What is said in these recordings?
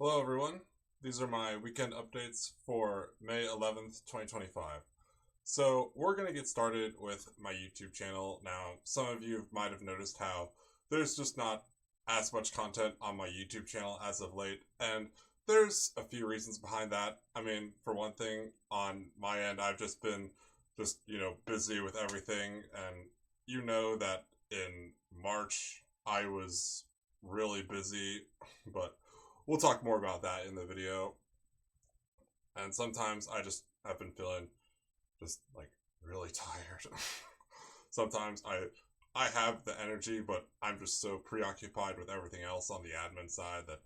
Hello, everyone. These are my weekend updates for May 11th, 2025. So, we're going to get started with my YouTube channel. Now, some of you might have noticed how there's just not as much content on my YouTube channel as of late, and there's a few reasons behind that. I mean, for one thing, on my end, I've just been busy with everything, and you know that in March I was really busy, but we'll talk more about that in the video. And sometimes I just have been feeling just like really tired. Sometimes I have the energy, but I'm just so preoccupied with everything else on the admin side that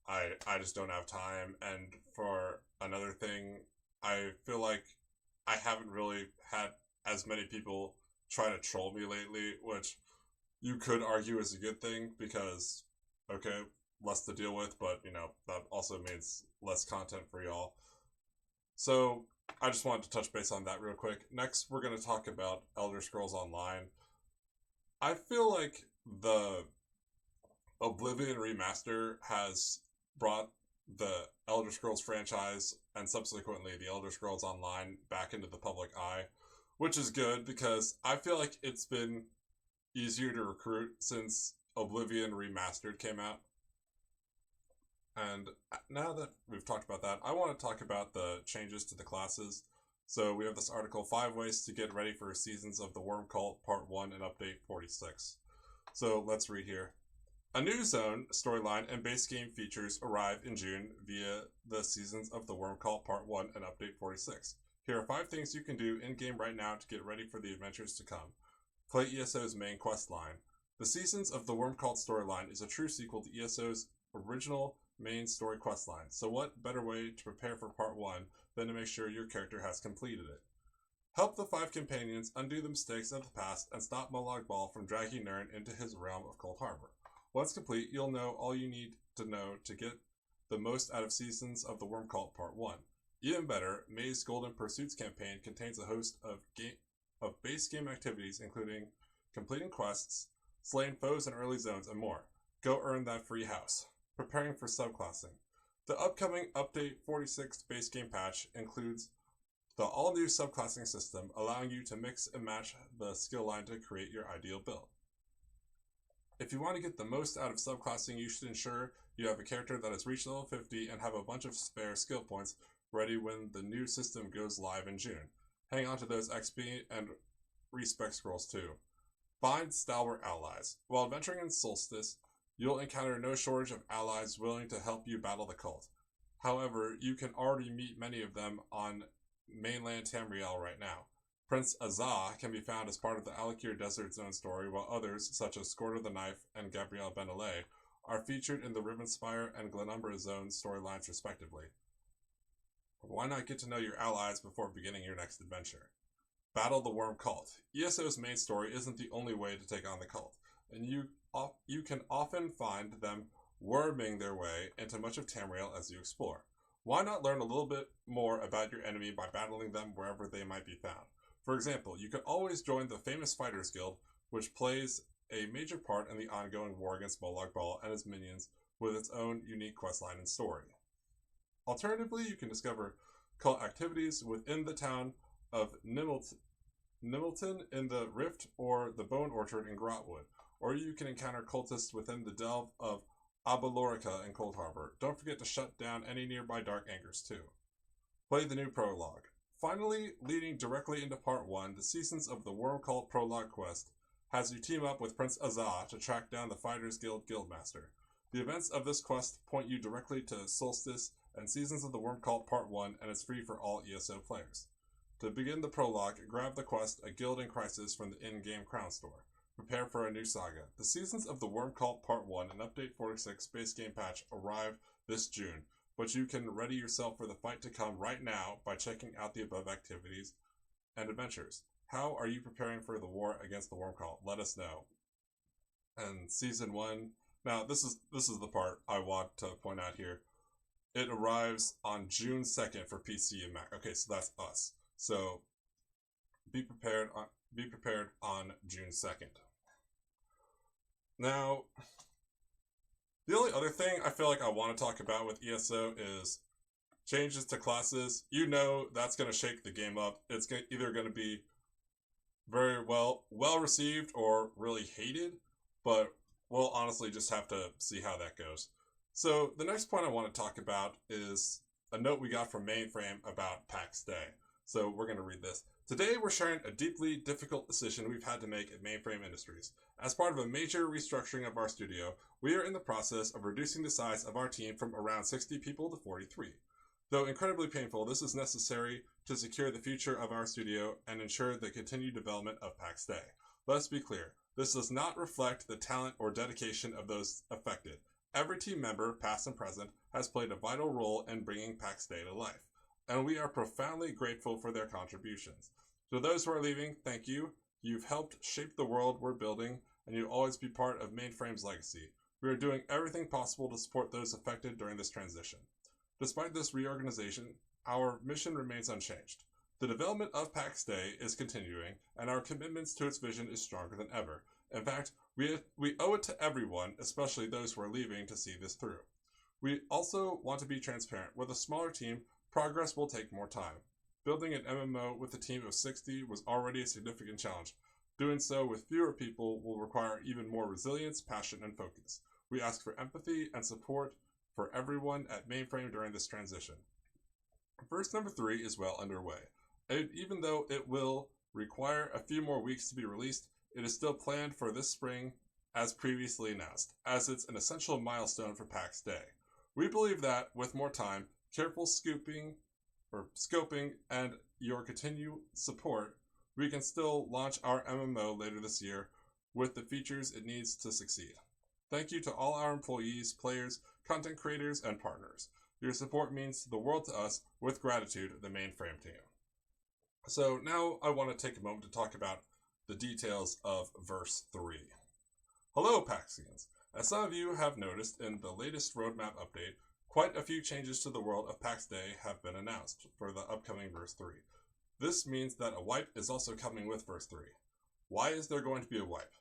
I just don't have time. And for another thing, I feel like I haven't really had as many people try to troll me lately, which you could argue is a good thing because, okay, less to deal with, but that also means less content for y'all. So I just wanted to touch base on that real quick. Next, we're going to talk about Elder Scrolls Online. I feel like the Oblivion remaster has brought the Elder Scrolls franchise and subsequently the Elder Scrolls Online back into the public eye, which is good because I feel like it's been easier to recruit since Oblivion Remastered came out. And now that we've talked about that, I want to talk about the changes to the classes. So we have this article, 5 Ways to Get Ready for Seasons of the Worm Cult, Part 1 and Update 46. So let's read here. A new zone, storyline, and base game features arrive in June via the Seasons of the Worm Cult Part 1 and Update 46. Here are 5 things you can do in-game right now to get ready for the adventures to come. Play ESO's main quest line. The Seasons of the Worm Cult storyline is a true sequel to ESO's original main story questline, so what better way to prepare for Part 1 than to make sure your character has completed it? Help the 5 companions undo the mistakes of the past and stop Molag Bal from dragging Nirn into his realm of Coldharbour. Once complete, you'll know all you need to know to get the most out of Seasons of the Worm Cult Part 1. Even better, May's Golden Pursuits campaign contains a host of base game activities including completing quests, slaying foes in early zones, and more. Go earn that free house. Preparing for subclassing. The upcoming Update 46 base game patch includes the all-new subclassing system, allowing you to mix and match the skill line to create your ideal build. If you want to get the most out of subclassing, you should ensure you have a character that has reached level 50 and have a bunch of spare skill points ready when the new system goes live in June. Hang on to those XP and respec scrolls too. Find stalwart allies. While adventuring in Solstice, you'll encounter no shortage of allies willing to help you battle the cult. However, you can already meet many of them on mainland Tamriel right now. Prince Azah can be found as part of the Alakir Desert Zone story, while others, such as Scorda the Knife and Gabrielle Benalay, are featured in the Rivenspire and Glenumbra Zone storylines respectively. Why not get to know your allies before beginning your next adventure? Battle the Worm Cult. ESO's main story isn't the only way to take on the cult, and you can often find them worming their way into much of Tamriel as you explore. Why not learn a little bit more about your enemy by battling them wherever they might be found? For example, you could always join the Famous Fighters Guild, which plays a major part in the ongoing war against Molag Bal and his minions with its own unique questline and story. Alternatively, you can discover cult activities within the town of Nimilton in the Rift or the Bone Orchard in Grotwood, or you can encounter cultists within the delve of Abalorica in Coldharbour. Don't forget to shut down any nearby Dark Angers too. Play the new prologue. Finally, leading directly into Part 1, the Seasons of the Worm Cult prologue quest has you team up with Prince Azah to track down the Fighters Guild Guildmaster. The events of this quest point you directly to Solstice and Seasons of the Worm Cult Part 1, and it's free for all ESO players. To begin the prologue, grab the quest A Guild in Crisis from the in-game Crown Store. Prepare for a new saga. The Seasons of the Worm Cult Part 1 and Update 46 base game patch arrive this June, but you can ready yourself for the fight to come right now by checking out the above activities and adventures. How are you preparing for the war against the Worm Cult? Let us know. And Season 1, now this is the part I want to point out here. It arrives on June 2nd for PC and Mac. Okay, so that's us. So be prepared on, June 2nd. Now, The only other thing I feel like I want to talk about with ESO is changes to classes. You know that's going to shake the game up. It's either going to be very well received or really hated, but we'll honestly just have to see how that goes. So the next point I want to talk about is a note we got from Mainframe about PAX Day. So we're going to read this. Today we're sharing a deeply difficult decision we've had to make at Mainframe Industries. As part of a major restructuring of our studio, we are in the process of reducing the size of our team from around 60 people to 43. Though incredibly painful, this is necessary to secure the future of our studio and ensure the continued development of PAX Day. Let's be clear, this does not reflect the talent or dedication of those affected. Every team member, past and present, has played a vital role in bringing PAX Day to life, and we are profoundly grateful for their contributions. To those who are leaving, thank you. You've helped shape the world we're building, and you'll always be part of Mainframe's legacy. We are doing everything possible to support those affected during this transition. Despite this reorganization, our mission remains unchanged. The development of PAX Day is continuing, and our commitments to its vision is stronger than ever. In fact, we owe it to everyone, especially those who are leaving, to see this through. We also want to be transparent. With a smaller team, progress will take more time. Building an MMO with a team of 60 was already a significant challenge. Doing so with fewer people will require even more resilience, passion, and focus. We ask for empathy and support for everyone at Mainframe during this transition. Verse number 3 is well underway. Even though it will require a few more weeks to be released, it is still planned for this spring as previously announced, as it's an essential milestone for PAX Day. We believe that, with more time, careful scoping, and your continued support, we can still launch our MMO later this year with the features it needs to succeed. Thank you to all our employees, players, content creators, and partners. Your support means the world to us. With gratitude, the Mainframe team. So now I want to take a moment to talk about the details of verse 3. Hello, Paxians. As some of you have noticed in the latest roadmap update, quite a few changes to the world of PAX Day have been announced for the upcoming verse 3. This means that a wipe is also coming with verse 3. Why is there going to be a wipe?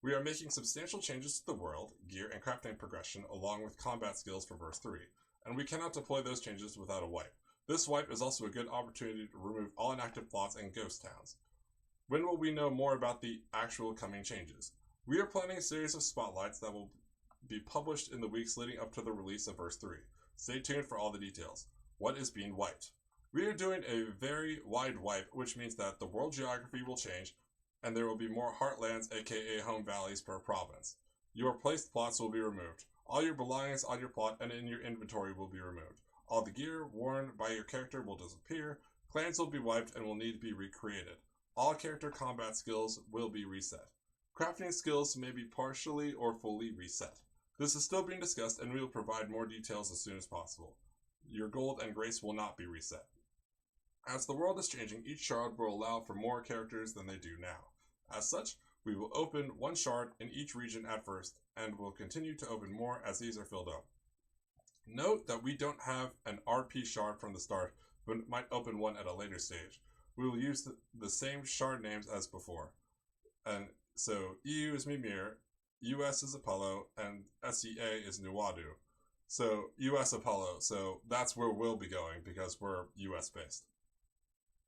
We are making substantial changes to the world, gear, and crafting progression along with combat skills for verse 3, and we cannot deploy those changes without a wipe. This wipe is also a good opportunity to remove all inactive plots and ghost towns. When will we know more about the actual coming changes? We are planning a series of spotlights that will be published in the weeks leading up to the release of verse 3. Stay tuned for all the details. What is being wiped? We are doing a very wide wipe, which means that the world geography will change, and there will be more heartlands, aka home valleys, per province. Your placed plots will be removed. All your belongings on your plot and in your inventory will be removed. All the gear worn by your character will disappear. Clans will be wiped and will need to be recreated. All character combat skills will be reset. Crafting skills may be partially or fully reset. This is still being discussed, and we will provide more details as soon as possible. Your gold and grace will not be reset. As the world is changing, each shard will allow for more characters than they do now. As such, we will open one shard in each region at first, and will continue to open more as these are filled up. Note that we don't have an RP shard from the start, but might open one at a later stage. We will use the same shard names as before. And so EU is Mimir, US is Apollo, and SEA is Nuadu. So US Apollo, so that's where we'll be going because we're US based.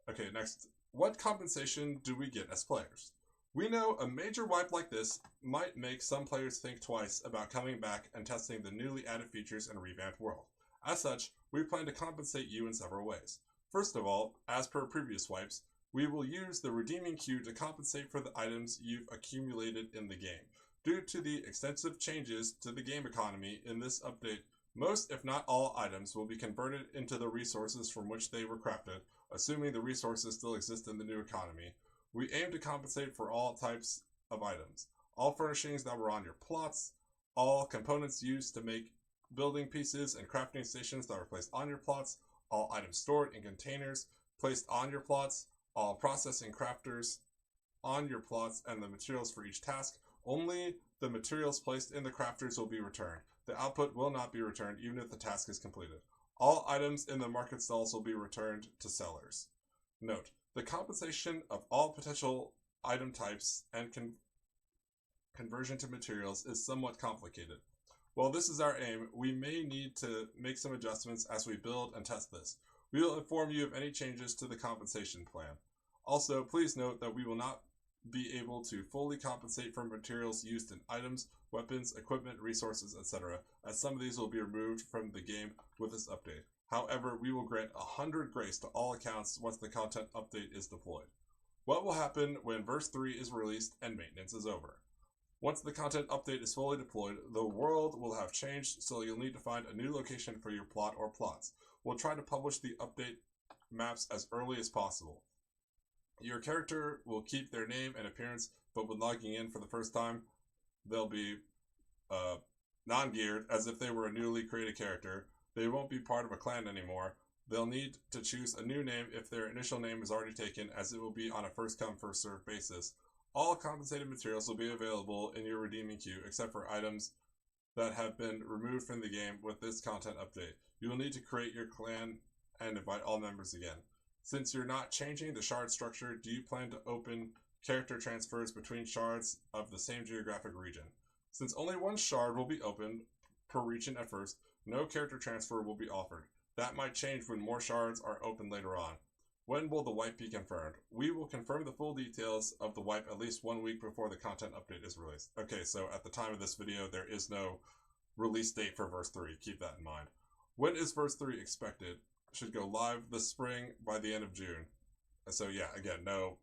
Okay, next. What compensation do we get as players? We know a major wipe like this might make some players think twice about coming back and testing the newly added features in a revamped world. As such, we plan to compensate you in several ways. First of all, as per previous wipes, we will use the redeeming queue to compensate for the items you've accumulated in the game. Due to the extensive changes to the game economy in this update, most, if not all, items will be converted into the resources from which they were crafted, assuming the resources still exist in the new economy. We aim to compensate for all types of items, all furnishings that were on your plots, all components used to make building pieces and crafting stations that were placed on your plots, all items stored in containers placed on your plots, all processing crafters on your plots, and the materials for each task. Only the materials placed in the crafters will be returned. The output will not be returned even if the task is completed. All items in the market stalls will be returned to sellers. Note, the compensation of all potential item types and conversion to materials is somewhat complicated. While this is our aim, we may need to make some adjustments as we build and test this. We will inform you of any changes to the compensation plan. Also, please note that we will not be able to fully compensate for materials used in items, weapons, equipment, resources, etc., as some of these will be removed from the game with this update. However, we will grant 100 grace to all accounts once the content update is deployed. What will happen when verse 3 is released and maintenance is over? Once the content update is fully deployed, the world will have changed, so you'll need to find a new location for your plot or plots. We'll try to publish the update maps as early as possible. Your character will keep their name and appearance, but when logging in for the first time, they'll be non-geared as if they were a newly created character. They won't be part of a clan anymore. They'll need to choose a new name if their initial name is already taken, as it will be on a first-come, first-served basis. All compensated materials will be available in your redeeming queue, except for items that have been removed from the game with this content update. You will need to create your clan and invite all members again. Since you're not changing the shard structure, do you plan to open character transfers between shards of the same geographic region? Since only one shard will be opened per region at first, no character transfer will be offered. That might change when more shards are opened later on. When will the wipe be confirmed? We will confirm the full details of the wipe at least 1 week before the content update is released. Okay, so at the time of this video, there is no release date for verse 3. Keep that in mind. When is verse 3 expected? Should go live this spring by the end of June. So yeah, again, no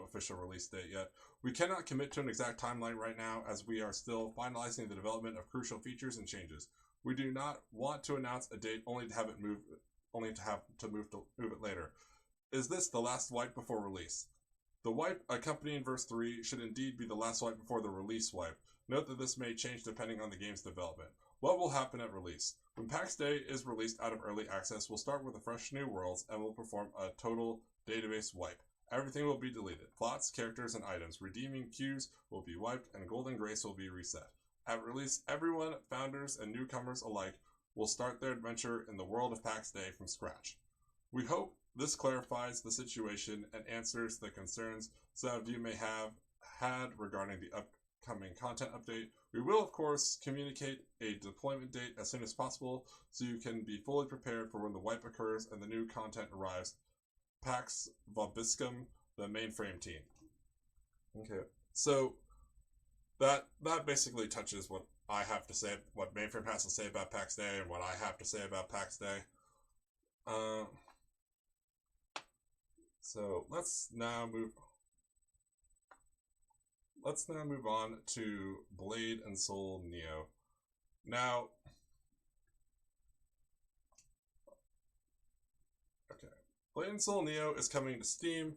official release date yet. We cannot commit to an exact timeline right now as we are still finalizing the development of crucial features and changes. We do not want to announce a date only to have it move it later. Is this the last wipe before release? The wipe accompanying verse 3 should indeed be the last wipe before the release wipe. Note that this may change depending on the game's development. What will happen at release? When PAX Day is released out of early access, we'll start with the fresh new worlds and we'll perform a total database wipe. Everything will be deleted. Plots, characters, and items. Redeeming queues will be wiped and Golden Grace will be reset. At release, everyone, founders and newcomers alike, will start their adventure in the world of PAX Day from scratch. We hope this clarifies the situation and answers the concerns some of you may have had regarding the upcoming content update. We will, of course, communicate a deployment date as soon as possible so you can be fully prepared for when the wipe occurs and the new content arrives. Pax Vobiscum, the mainframe team. Okay, so that basically touches what I have to say, what Mainframe has to say about PAX Day, and what I have to say about PAX Day. So let's now move on to Blade and Soul Neo. Now, okay, Blade and Soul Neo is coming to Steam.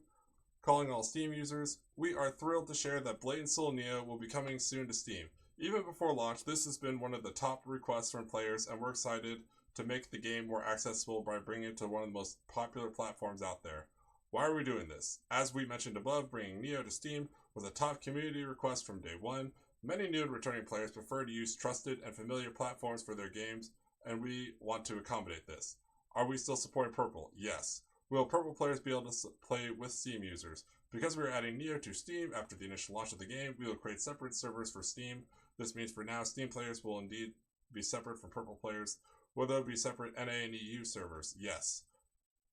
Calling all Steam users, we are thrilled to share that Blade and Soul Neo will be coming soon to Steam. Even before launch, this has been one of the top requests from players, and we're excited to make the game more accessible by bringing it to one of the most popular platforms out there. Why are we doing this? As we mentioned above, bringing Neo to Steam was a top community request from day one. Many new and returning players prefer to use trusted and familiar platforms for their games, and we want to accommodate this. Are we still supporting Purple? Yes. Will Purple players be able to play with Steam users? Because we are adding Neo to Steam after the initial launch of the game, we will create separate servers for Steam. This means for now, Steam players will indeed be separate from Purple players. Will there be separate NA and EU servers? Yes.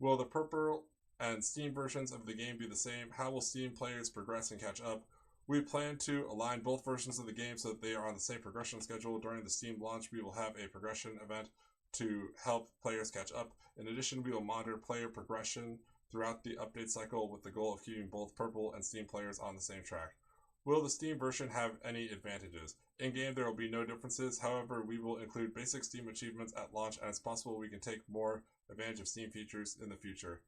Will the Purple and Steam versions of the game be the same? How will Steam players progress and catch up? We plan to align both versions of the game so that they are on the same progression schedule. During the Steam launch, we will have a progression event to help players catch up. In addition, we will monitor player progression throughout the update cycle with the goal of keeping both Purple and Steam players on the same track. Will the Steam version have any advantages? In-game, there will be no differences. However, we will include basic Steam achievements at launch, and it's possible we can take more advantage of Steam features in the future.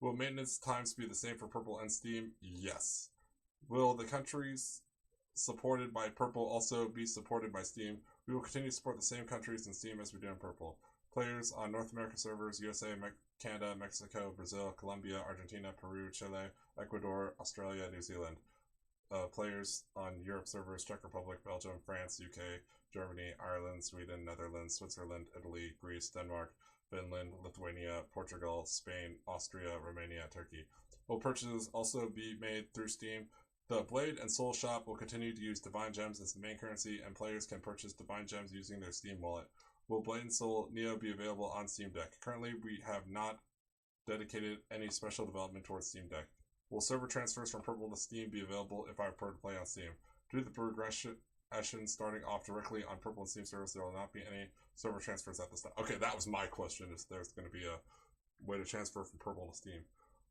Will maintenance times be the same for Purple and Steam? Yes. Will the countries supported by Purple also be supported by Steam? We will continue to support the same countries in Steam as we do in Purple. Players on North America servers, USA, Canada, Mexico, Brazil, Colombia, Argentina, Peru, Chile, Ecuador, Australia, New Zealand. Players on Europe servers, Czech Republic, Belgium, France, UK, Germany, Ireland, Sweden, Netherlands, Switzerland, Italy, Greece, Denmark, Finland, Lithuania, Portugal, Spain, Austria, Romania, Turkey. Will purchases also be made through Steam? The Blade and Soul Shop will continue to use Divine Gems as the main currency, and players can purchase Divine Gems using their Steam wallet. Will Blade and Soul Neo be available on Steam Deck? Currently, we have not dedicated any special development towards Steam Deck. Will server transfers from Purple to Steam be available if I prefer to play on Steam? Due to the progression starting off directly on Purple and Steam servers, there will not be any server transfers at this time. Okay, that was my question, if there's going to be a way to transfer from Purple to Steam.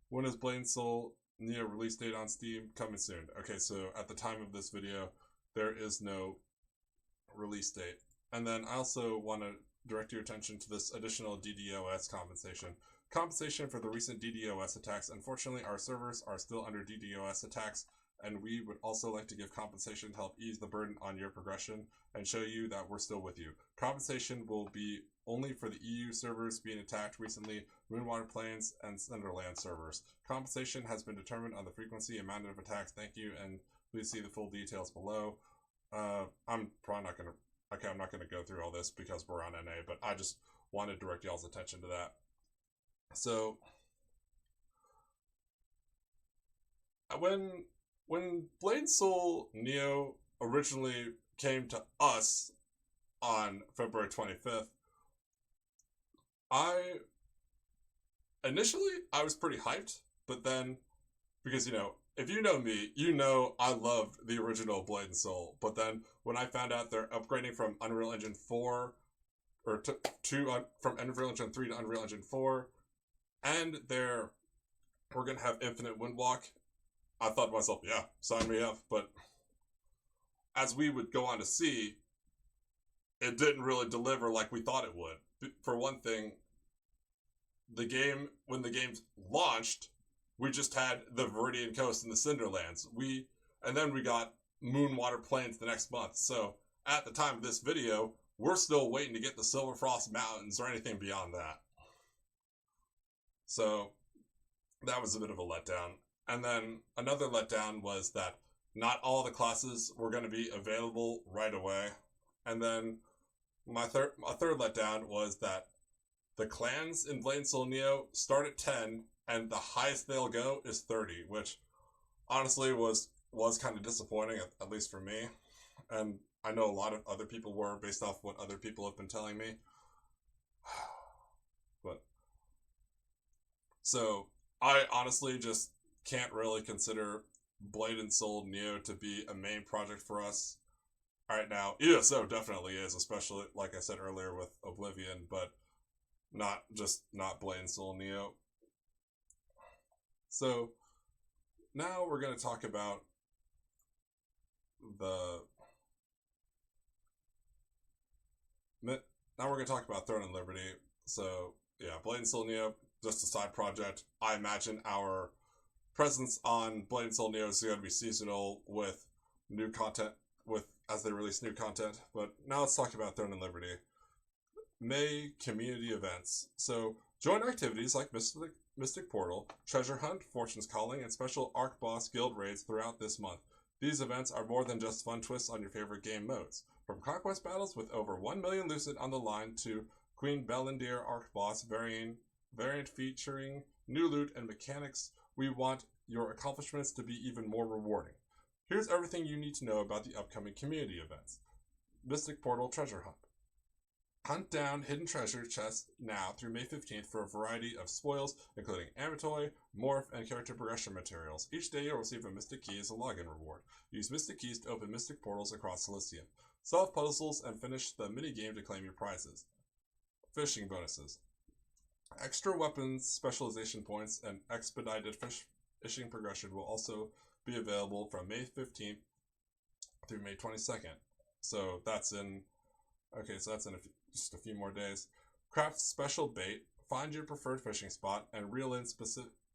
When is Blade and Soul Neo release date on Steam? Coming soon. Okay, so at the time of this video, there is no release date. And then I also want to direct your attention to this additional DDoS compensation. Compensation for the recent DDoS attacks. Unfortunately, our servers are still under DDoS attacks, and we would also like to give compensation to help ease the burden on your progression and show you that we're still with you. Compensation will be only for the EU servers being attacked recently, Moonwater Plains, and Cinderland servers. Compensation has been determined on the frequency and amount of attacks. Thank you, and please see the full details below. I'm not going to go through all this because we're on NA, but I just want to direct y'all's attention to that. So, when Blade Soul Neo originally came to us on February 25th, initially I was pretty hyped, but then, because, if you know me, you know I loved the original Blade and Soul, but then when I found out they're upgrading from Unreal Engine 4, or from Unreal Engine 3 to Unreal Engine 4, and we're going to have Infinite Windwalk, I thought to myself, yeah, sign me up. But as we would go on to see, it didn't really deliver like we thought it would. For one thing, when the game launched, we just had the Viridian Coast and the Cinderlands. And then we got Moonwater Plains the next month. So at the time of this video, we're still waiting to get the Silverfrost Mountains or anything beyond that. So that was a bit of a letdown. And then another letdown was that not all the classes were going to be available right away. And then a third letdown was that the clans in Blade and Soul Neo start at 10, and the highest they'll go is 30, which honestly was kind of disappointing, at least for me. And I know a lot of other people were, based off what other people have been telling me. So I honestly just can't really consider Blade and Soul Neo to be a main project for us right now. ESO definitely is, especially like I said earlier with Oblivion, but not Blade and Soul Neo. So now we're going to talk about Throne and Liberty. So yeah, Blade and Soul Neo, just a side project. I imagine our presence on Blade and Soul Neo is going to be seasonal with new content, as they release new content. But now let's talk about Throne and Liberty. May community events. So join activities like Mystic Portal, Treasure Hunt, Fortune's Calling, and special Arc Boss guild raids throughout this month. These events are more than just fun twists on your favorite game modes. From conquest battles with over 1 million Lucid on the line to Queen Belendir Arc Boss variant featuring new loot and mechanics, we want your accomplishments to be even more rewarding. Here's everything you need to know about the upcoming community events. Mystic Portal Treasure Hunt. Hunt down hidden treasure chests now through May 15th for a variety of spoils, including Amatoi, Morph, and character progression materials. Each day you'll receive a Mystic Key as a login reward. Use Mystic Keys to open Mystic Portals across Celestium. Solve puzzles and finish the minigame to claim your prizes. Fishing bonuses. Extra weapons, specialization points, and expedited fishing progression will also be available from May 15th through May 22nd. So that's in just a few more days. Craft special bait, find your preferred fishing spot, and reel in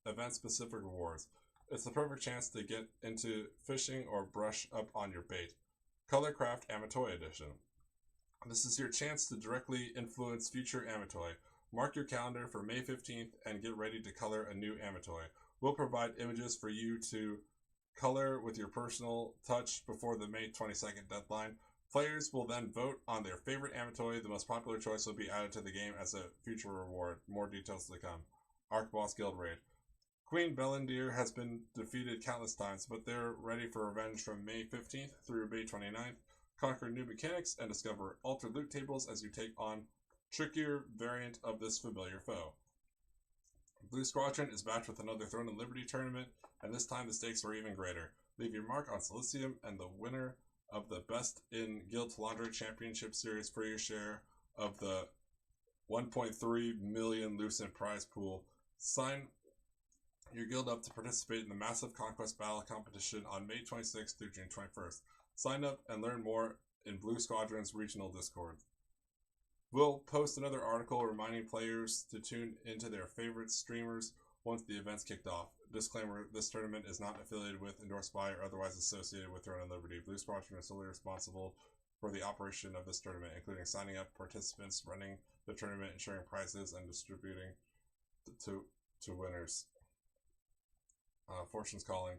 event-specific rewards. It's the perfect chance to get into fishing or brush up on your bait. Colorcraft Amatoi Edition. This is your chance to directly influence future Amatoi. Mark your calendar for May 15th and get ready to color a new Amatoi. We'll provide images for you to color with your personal touch before the May 22nd deadline. Players will then vote on their favorite Amatoi. The most popular choice will be added to the game as a future reward. More details to come. Arc Boss Guild Raid. Queen Belendir has been defeated countless times, but they're ready for revenge from May 15th through May 29th. Conquer new mechanics and discover altered loot tables as you take on trickier variant of this familiar foe. Blue Squadron is back with another Throne and Liberty tournament, and this time the stakes are even greater. Leave your mark on Silicium, and the winner of the Best in Guild Talandra Championship Series for your share of the 1.3 million Lucent prize pool. Sign your guild up to participate in the massive Conquest Battle competition on May 26th through June 21st. Sign up and learn more in Blue Squadron's regional Discord. We'll post another article reminding players to tune into their favorite streamers once the event's kicked off. Disclaimer, this tournament is not affiliated with, endorsed by, or otherwise associated with Throne and Liberty. Blue Squadron is solely responsible for the operation of this tournament, including signing up participants, running the tournament, ensuring prizes, and distributing to winners. Fortune's Calling.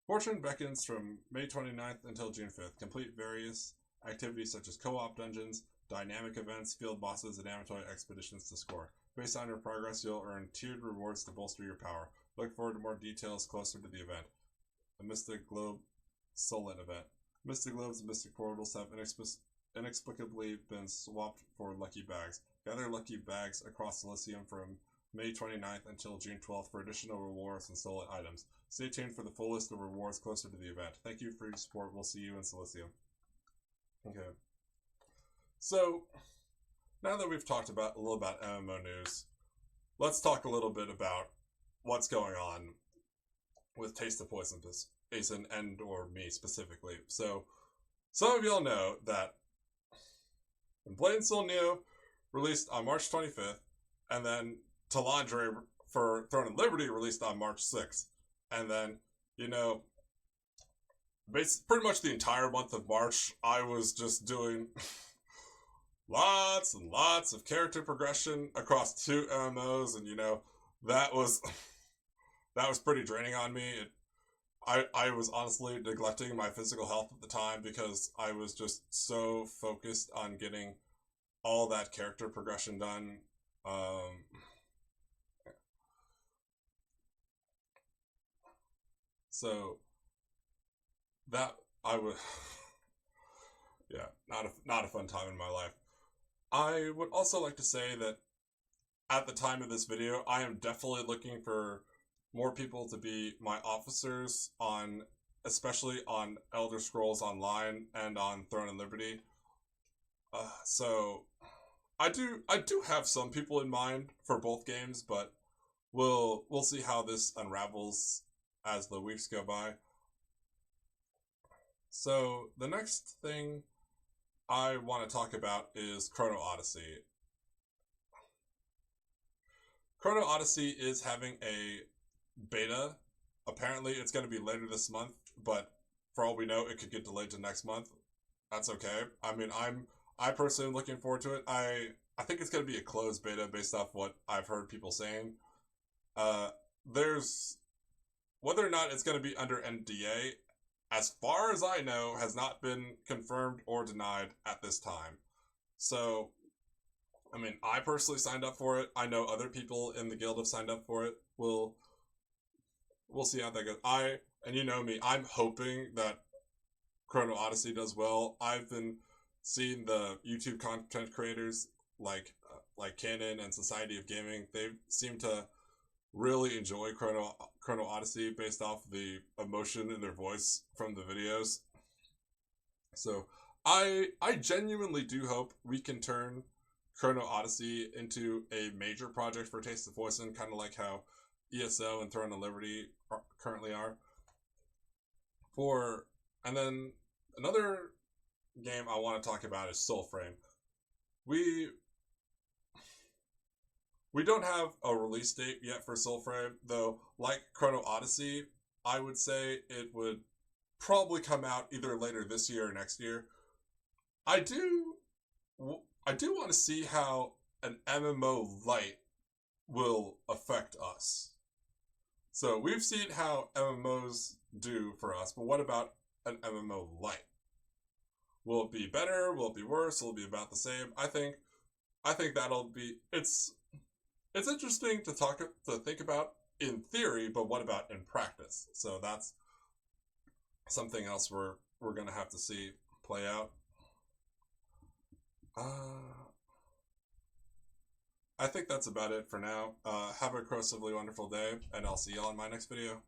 Fortune beckons from May 29th until June 5th. Complete various activities such as co-op dungeons, dynamic events, field bosses, and amateur expeditions to score. Based on your progress, you'll earn tiered rewards to bolster your power. Look forward to more details closer to the event. The Mystic Globe Solent event. Mystic Globes and Mystic Portals have inexplicably been swapped for lucky bags. Gather lucky bags across Silicium from May 29th until June 12th for additional rewards and Solent items. Stay tuned for the full list of rewards closer to the event. Thank you for your support. We'll see you in Silicium. Okay. So, now that we've talked about a little about MMO news, let's talk a little bit about what's going on with Taste of Poison, Asen and or me specifically. So, some of y'all know that Blade and Soul Neo released on March 25th, and then Talandra for Throne and Liberty released on March 6th. And then, pretty much the entire month of March, I was just doing lots and lots of character progression across 2 MMOs, and that was pretty draining on me. I was honestly neglecting my physical health at the time because I was just so focused on getting all that character progression done. So that I would, yeah, not a fun time in my life. I would also like to say that at the time of this video, I am definitely looking for more people to be my officers especially on Elder Scrolls Online and on Throne and Liberty. So I do have some people in mind for both games, but we'll see how this unravels as the weeks go by. So the next thing I want to talk about is Chrono Odyssey. Chrono Odyssey is having a beta. Apparently it's going to be later this month, but for all we know, it could get delayed to next month. That's okay. I mean, I personally am looking forward to it. I think it's going to be a closed beta based off what I've heard people saying. There's whether or not it's going to be under NDA, as far as I know, has not been confirmed or denied at this time. So, I mean, I personally signed up for it. I know other people in the guild have signed up for it. We'll see how that goes. And you know me, I'm hoping that Chrono Odyssey does well. I've been seeing the YouTube content creators like Canon and Society of Gaming. They seem to really enjoy Chrono Odyssey based off the emotion in their voice from the videos. So I genuinely do hope we can turn Chrono Odyssey into a major project for Taste of Poison, kind of like how ESO and Throne of Liberty currently are. And then another game I want to talk about is Soulframe. We don't have a release date yet for Soulframe, though like Chrono Odyssey, I would say it would probably come out either later this year or next year. I do want to see how an MMO Lite will affect us. So we've seen how MMOs do for us, but what about an MMO Lite? Will it be better? Will it be worse? Will it be about the same? I think that'll be it's interesting to think about in theory, but what about in practice? So that's something else we're gonna have to see play out. I think that's about it for now. Have a corrosively wonderful day, and I'll see y'all in my next video.